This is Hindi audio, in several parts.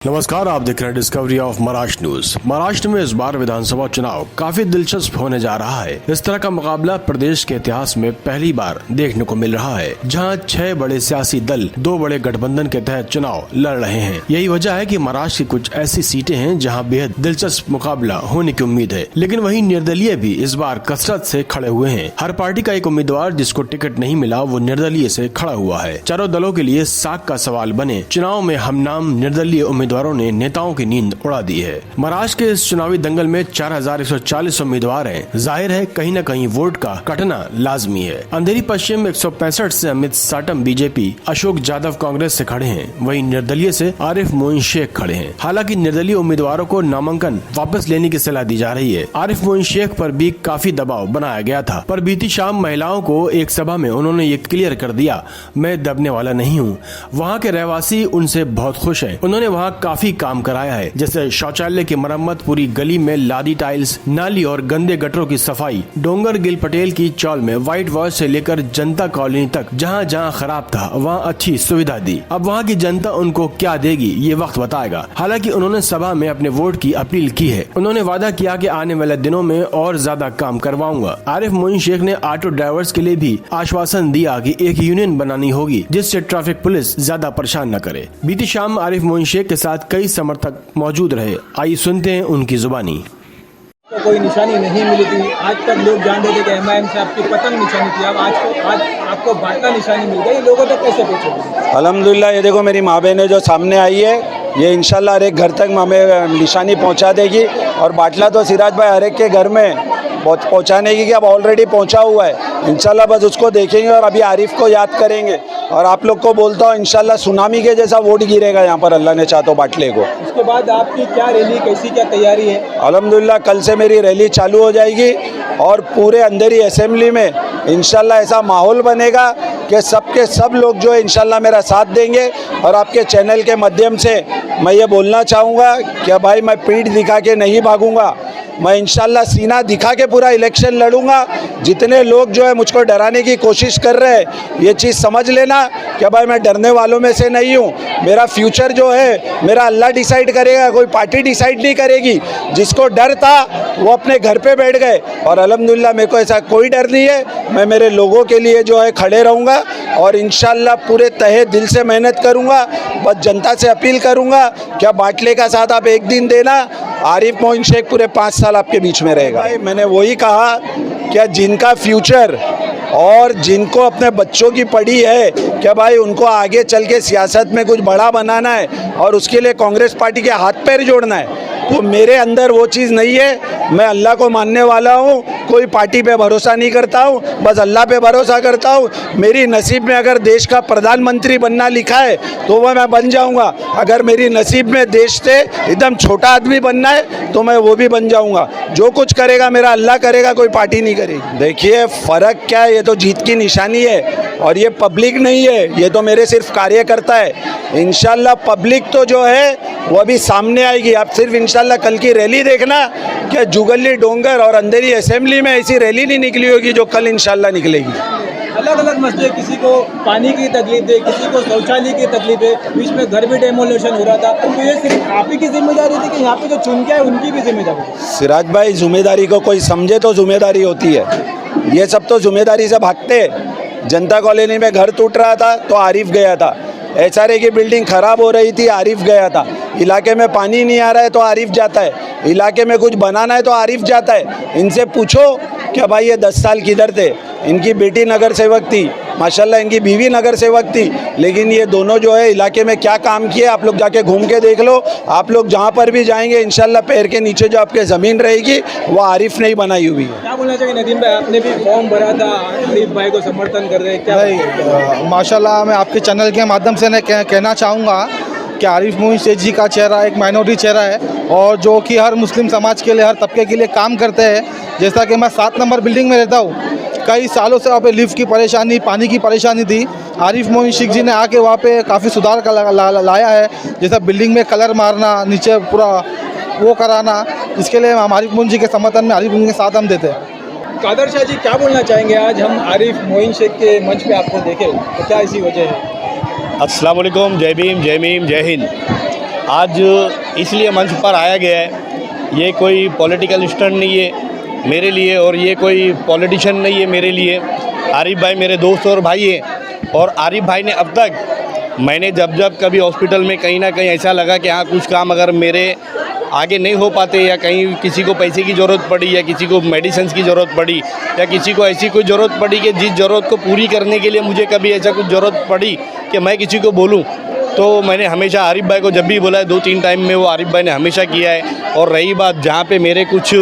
नमस्कार, आप देख रहे हैं discovery of Maharashtra news. Maharashtra में इस बार विधानसभा चुनाव काफी दिलचस्प होने जा रहा है। इस तरह का मुकाबला प्रदेश के इतिहास में पहली बार देखने को मिल रहा है, जहां 6 बड़े सियासी दल 2 बड़े गठबंधन के तहत चुनाव लड़ रहे हैं। यही वजह है कि महाराष्ट्र की कुछ ऐसी सीटें हैं जहां बेहद दिलचस्प मुकाबला होने की उम्मीद है। लेकिन वहीं निर्दलीय भी इस बार कसरत से खड़े हुए हैं। हर पार्टी का एक उम्मीदवार जिसको टिकट नहीं मिला वो निर्दलीय से खड़ा हुआ है। चारों दलों के लिए साख का सवाल बने चुनाव में हम नाम निर्दलीय उम्मीदवारों ने नेताओं की नींद उड़ा दी है। महाराष्ट्र के इस चुनावी दंगल में 4140 उम्मीदवार हैं। जाहिर है कहीं न कहीं वोट का कटना लाजमी है। अंधेरी पश्चिम 165 से अमित साटम बीजेपी, अशोक जादव कांग्रेस से खड़े हैं। वहीं निर्दलीय से आरिफ मोइन शेख खड़े हैं। हालांकि निर्दलीय उम्मीदवारों को नामांकन वापस लेने की सलाह दी जा रही है। आरिफ मोइन शेख पर भी काफी दबाव बनाया गया था, पर बीती शाम महिलाओं को एक सभा में उन्होंने ये क्लियर कर दिया, मैं दबने वाला नहीं हूँ। वहाँ के रहवासी उनसे बहुत खुश हैं। उन्होंने वहाँ काफी काम कराया है, जैसे शौचालय की मरम्मत, पूरी गली में लादी टाइल्स, नाली और गंदे गटरों की सफाई, डोंगर गिल पटेल की चौल में व्हाइट वॉश से लेकर जनता कॉलोनी तक जहाँ जहाँ खराब था वहाँ अच्छी सुविधा दी। अब वहाँ की जनता उनको क्या देगी ये वक्त बताएगा। हालांकि उन्होंने सभा में अपने वोट की अपील की है। उन्होंने वादा किया कि आने वाले दिनों में और ज्यादा काम करवाऊंगा। आरिफ मोइन शेख ने ऑटो ड्राइवर्स के लिए भी आश्वासन दिया कि एक यूनियन बनानी होगी जिससे ट्रैफिक पुलिस ज्यादा परेशान न करे। बीती शाम आरिफ मोइन शेख के साथ कई समर्थक मौजूद रहे। आइए सुनते हैं उनकी जुबानी। तो कोई निशानी नहीं मिली थी। आज तक लोग जान रहे थे कि एमआईएम से आपकी पतंग निशानी थी। अब आज आपको बाटा निशानी मिल गई। लोगों तक कैसे पहुंचे? अल्हम्दुलिल्लाह, ये देखो मेरी माँ बहनें जो सामने आई है, ये इंशाल्लाह हर एक घर तक हमें निशानी पहुंचा देगी। और बाटला तो सिराज भाई हर एक के घर में पहुंचाने की अब ऑलरेडी पहुंचा हुआ है। इंशाल्लाह बस उसको देखेंगे और अभी आरिफ को याद करेंगे। और आप लोग को बोलता हूँ इंशाल्लाह सुनामी के जैसा वोट गिरेगा यहाँ पर, अल्लाह ने चाहा तो बाटले को। उसके बाद आपकी क्या रैली, कैसी क्या तैयारी है? अल्हम्दुलिल्लाह कल से मेरी रैली चालू हो जाएगी और पूरे अंधेरी असेंबली में इंशाल्लाह ऐसा माहौल बनेगा कि सबके सब लोग जो है इंशाल्लाह मेरा साथ देंगे। और आपके चैनल के माध्यम से मैं ये बोलना चाहूँगा कि भाई मैं पीठ दिखा के नहीं भागूंगा, मैं इंशाल्लाह सीना दिखा के पूरा इलेक्शन लड़ूंगा। जितने लोग जो है मुझको डराने की कोशिश कर रहे हैं, ये चीज़ समझ लेना कि भाई मैं डरने वालों में से नहीं हूँ। मेरा फ्यूचर जो है मेरा अल्लाह डिसाइड करेगा, कोई पार्टी डिसाइड नहीं करेगी। जिसको डर था वो अपने घर पे बैठ गए और अल्हम्दुलिल्लाह मेरे को ऐसा कोई डर नहीं है। मैं मेरे लोगों के लिए जो है खड़े रहूँगा और इंशाल्लाह पूरे तहे दिल से मेहनत करूँगा। बस जनता से अपील करूँगा क्या बाटले का साथ आप एक दिन देना, आरिफ मोइन शेख पूरे 5 साल आपके बीच में रहेगा। भाई मैंने वही कहा क्या जिनका फ्यूचर और जिनको अपने बच्चों की पड़ी है क्या भाई उनको आगे चल के सियासत में कुछ बड़ा बनाना है और उसके लिए कांग्रेस पार्टी के हाथ पैर जोड़ना है, तो मेरे अंदर वो चीज़ नहीं है। मैं अल्लाह को मानने वाला हूँ, कोई पार्टी पे भरोसा नहीं करता हूँ, बस अल्लाह पे भरोसा करता हूँ। मेरी नसीब में अगर देश का प्रधानमंत्री बनना लिखा है तो वह मैं बन जाऊँगा। अगर मेरी नसीब में देश से एकदम छोटा आदमी बनना है तो मैं वो भी बन जाऊँगा। जो कुछ करेगा मेरा अल्लाह करेगा, कोई पार्टी नहीं करेगी। देखिए फ़र्क क्या है, ये तो जीत की निशानी है और ये पब्लिक नहीं है, ये तो मेरे सिर्फ कार्यकर्ता है। इंशाल्लाह पब्लिक तो जो है वो अभी सामने आएगी। आप सिर्फ इंशाल्लाह कल की रैली देखना क्या जुगली डोंगर और अंधेरी असेंबली में ऐसी रैली नहीं निकली होगी जो कल इंशाल्लाह निकलेगी। अलग अलग मसले, किसी को पानी की तकलीफ है, किसी को शौचालय की तकलीफ है, बीच में घर भी डेमोलेशन हो रहा था। तो ये सिर्फ आप ही की जिम्मेदारी थी कि यहाँ पे जो चुन के आए उनकी भी जिम्मेदारी? सिराज भाई जिम्मेदारी को कोई समझे तो जिम्मेदारी होती है। ये सब तो जिम्मेदारी से भागते। जनता कॉलोनी में घर टूट रहा था तो आरिफ गया था, एचआरए की बिल्डिंग खराब हो रही थी आरिफ गया था, इलाके में पानी नहीं आ रहा है तो आरिफ जाता है, इलाके में कुछ बनाना है तो आरिफ जाता है। इनसे पूछो क्या भाई ये 10 साल किधर थे। इनकी बेटी नगर सेवक थी, माशाल्लाह इनकी बीवी नगर सेवक थी, लेकिन ये दोनों जो है इलाके में क्या काम किए आप लोग जाके घूम के देख लो। आप लोग जहाँ पर भी जाएंगे इंशाल्लाह पैर के नीचे जो आपके ज़मीन रहेगी वो आरिफ नहीं बनाई हुई है। क्या बोलना चाहिए नदीम भाई, आपने भी फॉर्म भरा था, आरिफ भाई को समर्थन कर रहे हैं क्या? भाई माशाल्लाह मैं आपके चैनल के माध्यम से कहना चाहूँगा कि आरिफ मोइन शेख जी का चेहरा एक माइनॉरिटी चेहरा है और जो कि हर मुस्लिम समाज के लिए, हर तबके के लिए काम करते हैं। जैसा कि मैं 7 नंबर बिल्डिंग में रहता हूँ, कई सालों से वहाँ पे लिफ्ट की परेशानी, पानी की परेशानी थी। आरिफ मोइन शेख जी ने आके वहाँ पे काफ़ी सुधार लाया है, जैसा बिल्डिंग में कलर मारना, नीचे पूरा वो कराना। इसके लिए हम आरिफ मोइन जी के समर्थन में आरिफ मोइन के साथ हम देते हैं। कादर शाह जी क्या बोलना चाहेंगे? आज हम आरिफ मोइन शेख के मंच पे आपको देखे तो क्या इसी वजह है? अस्सलाम वालेकुम, जय भीम, जय हिंद। आज इसलिए मंच पर आया गया है, ये कोई पॉलिटिकल स्टंट नहीं है मेरे लिए और ये कोई पॉलिटिशियन नहीं है मेरे लिए। आरिफ भाई मेरे दोस्त और भाई हैं और आरिफ भाई ने अब तक मैंने जब कभी हॉस्पिटल में कहीं ना कहीं ऐसा लगा कि हाँ कुछ काम अगर मेरे आगे नहीं हो पाते या कहीं किसी को पैसे की ज़रूरत पड़ी या किसी को मेडिसिन की ज़रूरत पड़ी या किसी को ऐसी कोई ज़रूरत पड़ी कि जिस ज़रूरत को पूरी करने के लिए मुझे कभी ऐसा कुछ ज़रूरत पड़ी कि मैं किसी को बोलूं, तो मैंने हमेशा आरिफ भाई को जब भी बोला है 2-3 टाइम में वो आरिफ भाई ने हमेशा किया है। और रही बात जहाँ पे मेरे कुछ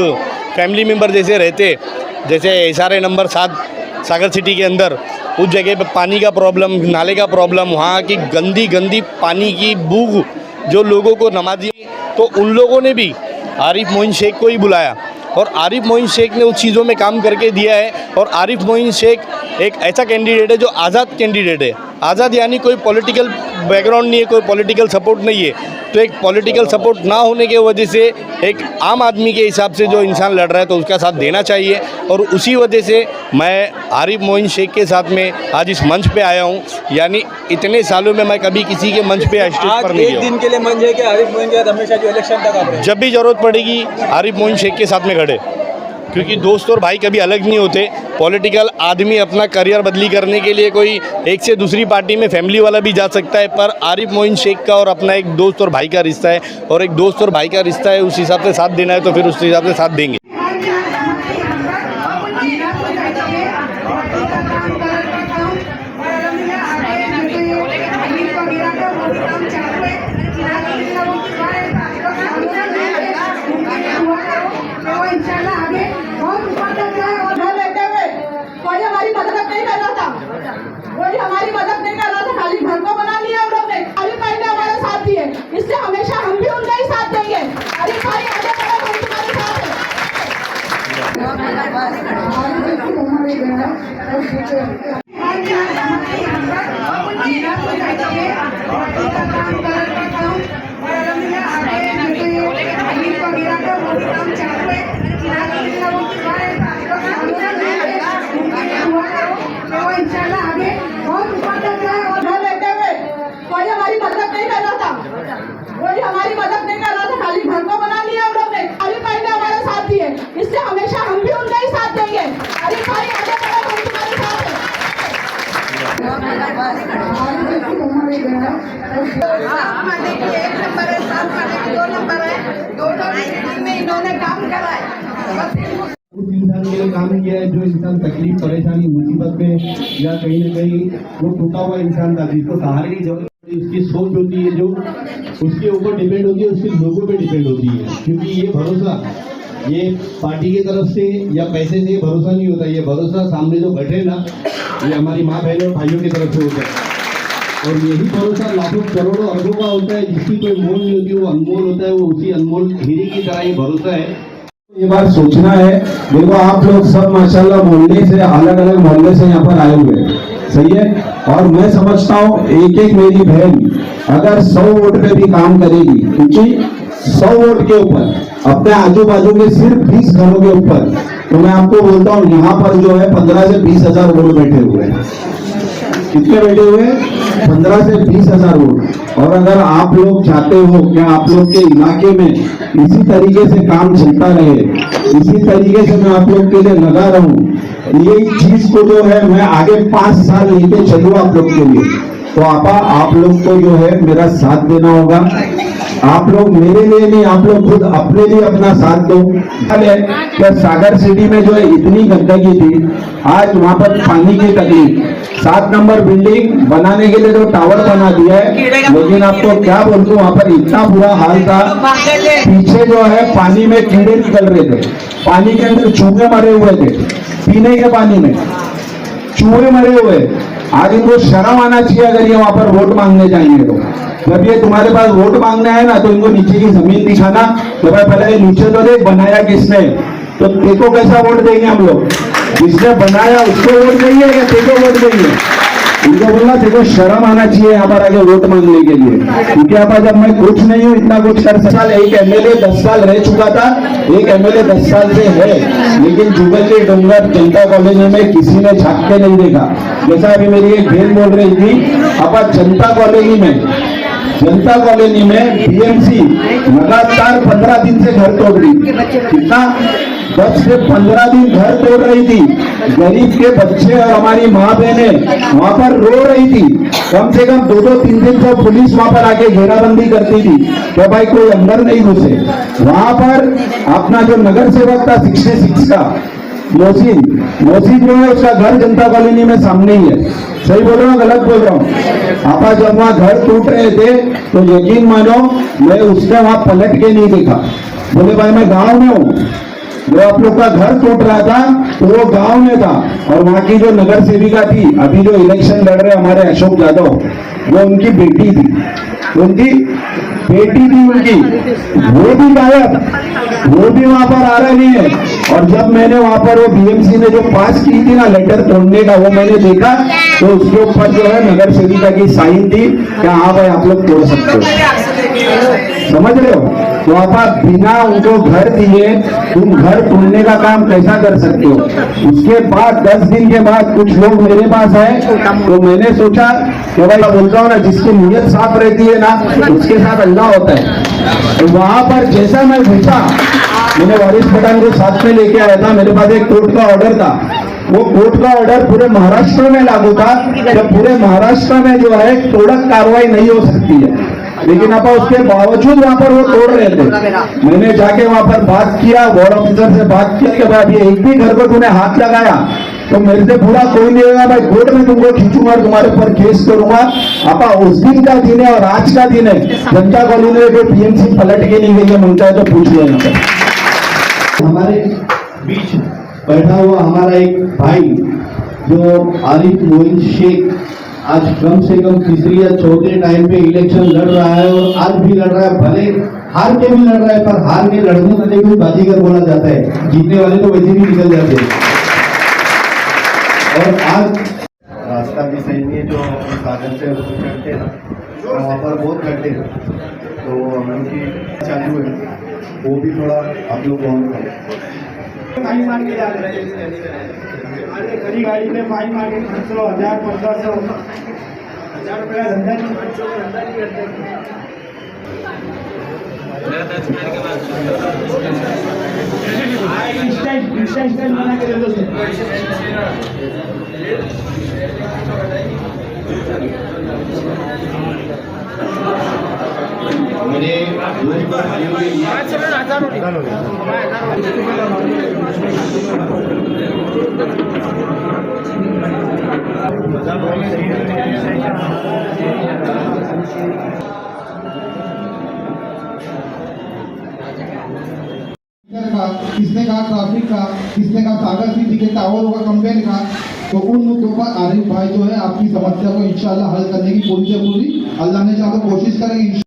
फैमिली मेम्बर जैसे रहते, जैसे SRA नंबर 7 सागर सिटी के अंदर, उस जगह पे पानी का प्रॉब्लम, नाले का प्रॉब्लम, वहाँ की गंदी पानी की बूग जो लोगों को नमाजी, तो उन लोगों ने भी आरिफ मोइन शेख को ही बुलाया और आरिफ मोइन शेख ने उस चीज़ों में काम करके दिया है। और आरिफ मोइन शेख एक ऐसा कैंडिडेट है जो आज़ाद कैंडिडेट है। आज़ाद यानी कोई पॉलिटिकल बैकग्राउंड नहीं है, कोई पॉलिटिकल सपोर्ट नहीं है। तो एक पॉलिटिकल सपोर्ट ना होने की वजह से एक आम आदमी के हिसाब से जो इंसान लड़ रहा है तो उसका साथ देना चाहिए। और उसी वजह से मैं आरिफ मोइन शेख के साथ में आज इस मंच पे आया हूँ। यानी इतने सालों में मैं कभी किसी के मंच पे स्टेज पर नहीं गया। एक दिन के लिए मंच है कि आरिफ मोइन के साथ हमेशा जो इलेक्शन तक आप रहे? जब भी ज़रूरत पड़ेगी आरिफ मोइन शेख के साथ में खड़े, क्योंकि दोस्त और भाई कभी अलग नहीं होते। पॉलिटिकल आदमी अपना करियर बदली करने के लिए कोई एक से दूसरी पार्टी में फैमिली वाला भी जा सकता है, पर आरिफ मोइन शेख का और अपना एक दोस्त और भाई का रिश्ता है और एक दोस्त और भाई का रिश्ता है, उस हिसाब से साथ देना है तो फिर उस हिसाब से साथ देंगे। हमारी मदद नहीं कर रहा था, खाली घर को बना लिया हम लोग ने। आरिफ भाई ने हमारा साथ दिए, इससे हमेशा हम भी उनका ही साथ देंगे। आरिफ भाई आगे बढ़ो, हम तुम्हारे साथ हैं। हमारी मदद नहीं कर रहा था, खाली घर को बना लिया हम लोग ने। आरिफ भाई ने हमारा साथ दिए, इससे हमेशा हम भी उनका ही साथ देंगे। आरिफ भाई आगे बढ़ो, हम तुम्हारे साथ हैं। देखिए 1 नंबर है, 7 वाले 2 नंबर है, दोनों में इन्होंने काम करा है। उस इंसान के लिए काम किया है जो इंसान तकलीफ, परेशानी, मुसीबत में या कहीं ना कहीं वो टूटा हुआ इंसान था जिसको सहारे की जरूरत, उसकी सोच होती है जो उसके ऊपर डिपेंड होती है, उसके लोगों पे डिपेंड होती है। क्योंकि ये भरोसा ये पार्टी की तरफ से या पैसे से भरोसा नहीं होता, ये भरोसा सामने जो बैठे ना, ये हमारी माँ बहनों और भाइयों की तरफ से होता है। और यही भरोसा लाखों करोड़ों अरबों का होता है, जिसकी कोई मोल नहीं होती, वो अनमोल होता है। वो उसी अनमोल हीरे की तरह ये भरोसा है। ये बात सोचना है। देखो आप लोग सब माशाल्लाह मोहल्ले से, अलग अलग मोहल्ले से यहाँ पर आए हुए हैं, सही है। और मैं समझता हूँ एक एक मेरी बहन अगर 100 वोट पे भी काम करेगी, क्योंकि 100 वोट के ऊपर अपने आजू बाजू के सिर्फ 20 घरों के ऊपर, तो मैं आपको बोलता हूँ यहाँ पर जो है 15 से 20 हजार वोट बैठे हुए हैं। कितने बैठे हुए हैं? 15 से 20 हजार वोट। और अगर आप लोग चाहते हो कि आप लोग के इलाके में इसी तरीके से काम चलता रहे, इसी तरीके से मैं आप लोग के लिए लगा रहूं, ये चीज को जो है मैं आगे 5 साल लेके चलूँ आप लोग के लिए, तो आप लोग को जो है मेरा साथ देना होगा। आप लोग मेरे लिए नहीं, आप लोग खुद अपने लिए अपना साथ दो। क्या सागर सिटी में जो है इतनी गंदगी थी, आज वहां पर पानी की तकलीफ, 7 नंबर बिल्डिंग बनाने के लिए जो टावर बना दिया है, लेकिन आपको क्या बोलूं वहां पर इतना बुरा हाल था, पीछे जो है पानी में कीड़े निकल रहे थे, पानी के अंदर चूहे मरे हुए थे, पीने के पानी में चूहे मरे हुए। आज इनको शर्म आना चाहिए अगर ये वहां पर वोट मांगने जाएंगे तो। जब ये तुम्हारे पास वोट मांगना है ना, तो इनको नीचे की जमीन दिखाना, तो भाई पहले नीचे तो देख बनाया किसने, तो देखो कैसा वोट देंगे हम लोग। जिसने बनाया उसको वोट देंगे या देखो वोट देंगे? इनको बोलना देखो शर्म आना चाहिए यहाँ पर आगे वोट मांगने के लिए, क्योंकि यहाँ पर जब मैं कुछ नहीं हूँ इतना कुछ कर सकता। एक एमएलए 10 साल रह चुका था, एक एमएलए 10 साल से है, लेकिन जुगल डोंगर जनता कॉलोनी में किसी ने झांक के नहीं देखा। जैसा अभी मेरी एक बहन बोल रही थी, अब जनता कॉलोनी में जनता कॉलोनी में बीएमसी लगातार 15 दिन से घर तोड़ रही थी। कितना 10 से 15 दिन घर तोड़ रही थी। गरीब के बच्चे और हमारी माँ बहनें वहां पर रो रही थी। कम से कम 2-2, 3-3 सौ पुलिस वहां पर आके घेराबंदी करती थी कि भाई कोई अंदर नहीं घुसे। वहां पर अपना जो नगर सेवक था 66 का मोहसिन जो है उसका घर जनता कॉलोनी में सामने ही है। सही बोल रहा हूँ गलत बोल रहा हूँ? आपा जब वहां घर टूट रहे थे तो यकीन मानो मैं उसने वहां पलट के नहीं देखा। बोले भाई मैं गांव में हूँ, जो आप लोग का घर टूट रहा था तो वो गांव में था। और वहां की जो नगर सेविका थी, अभी जो इलेक्शन लड़ रहे हमारे अशोक यादव, वो उनकी बेटी थी, उनकी वो भी गायब, वो भी वहां पर आ रहा नहीं है। और जब मैंने वहां पर वो बीएमसी ने जो पास की थी ना लेटर तोड़ने का, वो मैंने देखा तो उसके ऊपर जो है नगर सेविका की साइन थी कि हाँ भाई आप लोग तोड़ सकते हो। समझ रहे हो? तो आप बिना उनको घर दिए तुम घर तोड़ने का काम कैसा कर सकते हो? उसके बाद 10 दिन के बाद कुछ लोग मेरे पास आए तो मैंने सोचा कि भाई बोलता हूँ ना, जिसकी नीयत साफ रहती है ना उसके साथ अल्लाह होता है। तो वहां पर जैसा मैं घुसा, मैंने वारिस पठान को साथ में लेके आया था। मेरे पास एक कोर्ट का ऑर्डर था। वो कोर्ट का ऑर्डर पूरे महाराष्ट्र में लागू था कि पूरे महाराष्ट्र में जो है तोड़क कार्रवाई नहीं हो सकती है, लेकिन आप उसके बावजूद वहां पर वो तोड़ रहे थे। मैंने जाके वहां पर बात किया, वार्ड ऑफिसर से बात किया कि भाई ये एक भी घर को तूने हाथ लगाया तो मेरे से पूरा कोई नहीं होगा, भाई कोर्ट में तुमको खींचूंगा, तुम्हारे ऊपर केस करूंगा। आपा उस दिन का दिन है और आज का दिन है। जनता कॉलोनी में कोई पीएमसी पलट के नहीं गई है, मिलता है तो पूछ लेना। हमारे बीच बैठा हुआ हमारा एक भाई जो आरिफ मोइन शेख आज कम से कम तीसरी या चौथे टाइम पे इलेक्शन लड़ रहा है और आज भी लड़ रहा है। भले हार के भी लड़ रहा है, पर हार के लड़ने वाले को बाजीगर बोला जाता है, जीतने वाले तो वैसे भी निकल जाते हैं। और आज रास्ता भी सही नहीं है, जो साधन से चढ़ते हैं ना वहाँ पर बहुत खड्डे हैं, तो हम लोग की चालू है वो भी थोड़ा आप लोग ऑन करें। फाइन मांग के जा रहे हैं, खड़ी गाड़ी में फाइन मांगे 500, 1000, 1500, 1000 रुपया धंधा नहीं, 500 का धंधा नहीं करते। इंस्टा बना के दे दो। मेरे किसने कहा ट्रैफिक का, किसने कहा सागर सिटी के टावरों का कंप्लेन का। तो उन मुद्दों पर आरिफ भाई जो है आपकी समस्या को इंशाल्लाह हल करने की पूरी से पूरी अल्लाह ने चाहा तो कोशिश करेंगे।